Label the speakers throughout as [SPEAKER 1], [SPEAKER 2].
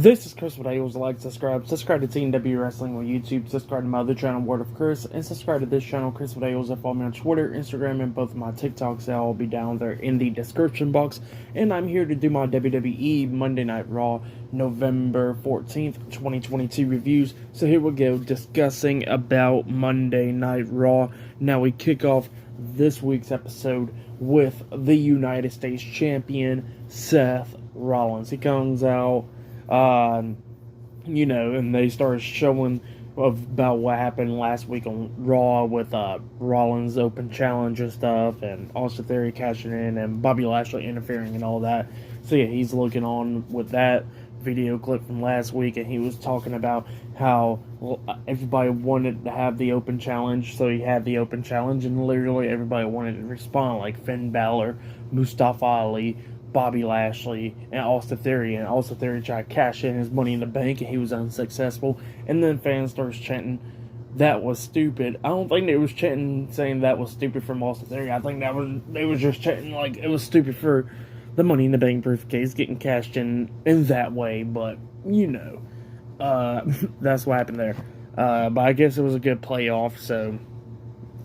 [SPEAKER 1] This is Chris with Ales. Like, subscribe to Team W Wrestling on YouTube, subscribe to my other channel, Word of Chris, and subscribe to this channel, Chris with Ales. Follow me on Twitter, Instagram, and both of my TikToks. They'll all be down there in the description box. And I'm here to do my WWE Monday Night Raw November 14th, 2022 reviews. So here we go, discussing about Monday Night Raw. Now we kick off this week's episode with the United States Champion, Seth Rollins. He comes out, and they started showing about what happened last week on Raw with Rollins Open Challenge and stuff, and Austin Theory cashing in, and Bobby Lashley interfering and all that. So yeah, he's looking on with that video clip from last week, and he was talking about how everybody wanted to have the Open Challenge, so he had the Open Challenge, and literally everybody wanted to respond, like Finn Balor, Mustafa Ali, Bobby Lashley, and Austin Theory. And Austin Theory tried to cash in his Money in the Bank, and he was unsuccessful. And then fans started chanting, "That was stupid." I don't think they was chanting saying that was stupid from Austin Theory. I think they was just chanting like it was stupid for the Money in the Bank briefcase getting cashed in that way. But that's what happened there. But I guess it was a good playoff, so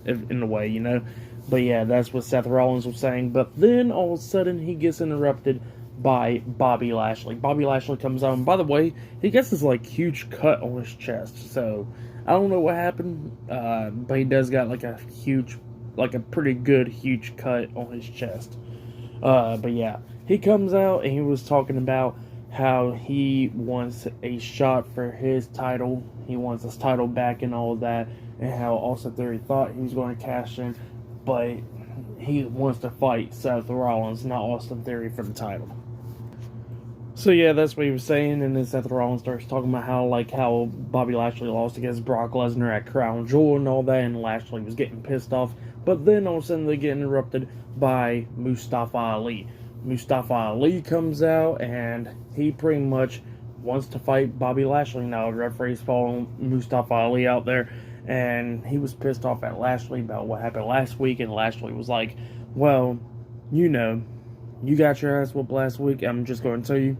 [SPEAKER 1] in a way, But yeah, that's what Seth Rollins was saying. But then all of a sudden he gets interrupted by Bobby Lashley. Bobby Lashley comes out, and by the way, he gets this huge cut on his chest. So I don't know what happened, but he does got a pretty good huge cut on his chest. But yeah, he comes out and he was talking about how he wants a shot for his title. He wants his title back and all of that, and how Austin Theory thought he was going to cash in, but he wants to fight Seth Rollins, not Austin Theory, for the title. So yeah, that's what he was saying, and then Seth Rollins starts talking about how Bobby Lashley lost against Brock Lesnar at Crown Jewel and all that, and Lashley was getting pissed off. But then all of a sudden they get interrupted by Mustafa Ali. Mustafa Ali comes out, and he pretty much wants to fight Bobby Lashley now. The referee's following Mustafa Ali out there, and he was pissed off at Lashley about what happened last week, and Lashley was like, well, you got your ass whooped last week. I'm just going to tell you,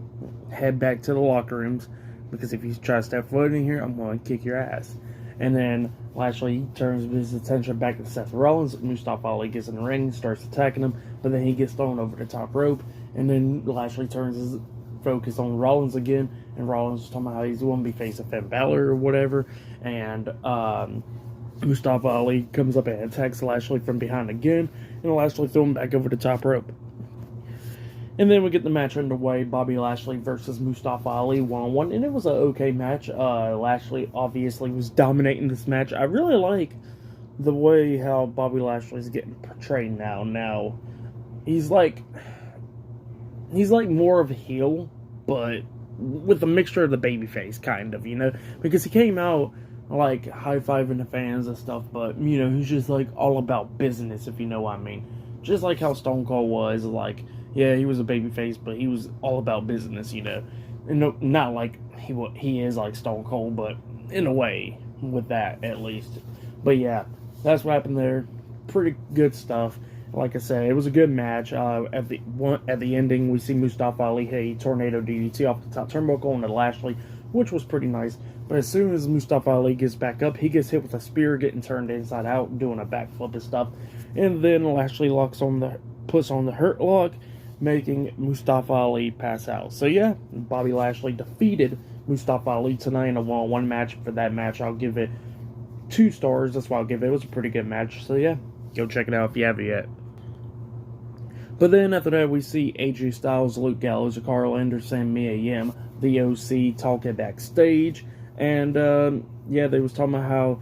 [SPEAKER 1] head back to the locker rooms, because if you try to step foot in here, I'm going to kick your ass. And then Lashley turns his attention back to Seth Rollins. Mustafa Ali gets in the ring, starts attacking him, but then he gets thrown over the top rope, and then Lashley turns his focus on Rollins again, and Rollins was talking about how he's going to be facing Finn Balor or whatever, and Mustafa Ali comes up and attacks Lashley from behind again, and Lashley threw him back over the top rope. And then we get the match underway, Bobby Lashley versus Mustafa Ali 1-on-1, and it was an okay match. Lashley obviously was dominating this match. I really like the way how Bobby Lashley's getting portrayed now. Now, he's like more of a heel, but with a mixture of the babyface, kind of, because he came out high-fiving the fans and stuff, but, he's just all about business, if you know what I mean. Just like how Stone Cold was, yeah, he was a babyface, but he was all about business, and not like he is like Stone Cold, but in a way, with that, at least. But yeah, that's what happened there. Pretty good stuff. Like I said, it was a good match. At the ending, we see Mustafa Ali hit a tornado DDT off the top turnbuckle onto Lashley, which was pretty nice. But as soon as Mustafa Ali gets back up, he gets hit with a spear, getting turned inside out, doing a backflip and stuff. And then Lashley puts on the Hurt Lock, making Mustafa Ali pass out. So yeah, Bobby Lashley defeated Mustafa Ali tonight in a one-on-one match. For that match, I'll give it 2 stars. That's why I'll give it. It was a pretty good match. So yeah, go check it out if you haven't yet. But then after that, we see AJ Styles, Luke Gallows, Carl Anderson, Mia Yim, the OC talking backstage. And yeah, they was talking about how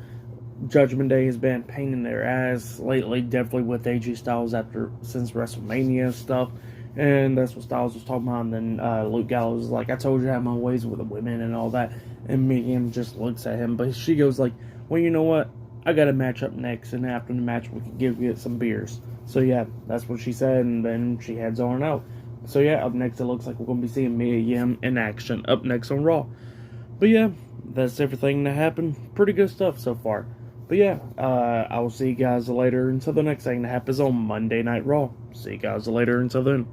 [SPEAKER 1] Judgment Day has been a pain in their ass lately, definitely with AJ Styles since WrestleMania stuff. And that's what Styles was talking about. And then Luke Gallows was like, I told you I had my ways with the women and all that. And Miriam just looks at him. But she goes like, well, you know what? I got a match up next. And after the match, we can give you some beers. So yeah, that's what she said. And then she heads on out. So yeah, up next, it looks like we're going to be seeing Mia Yim in action up next on Raw. But yeah, that's everything that happened. Pretty good stuff so far. But yeah, I will see you guys later until the next thing that happens on Monday Night Raw. See you guys later until then.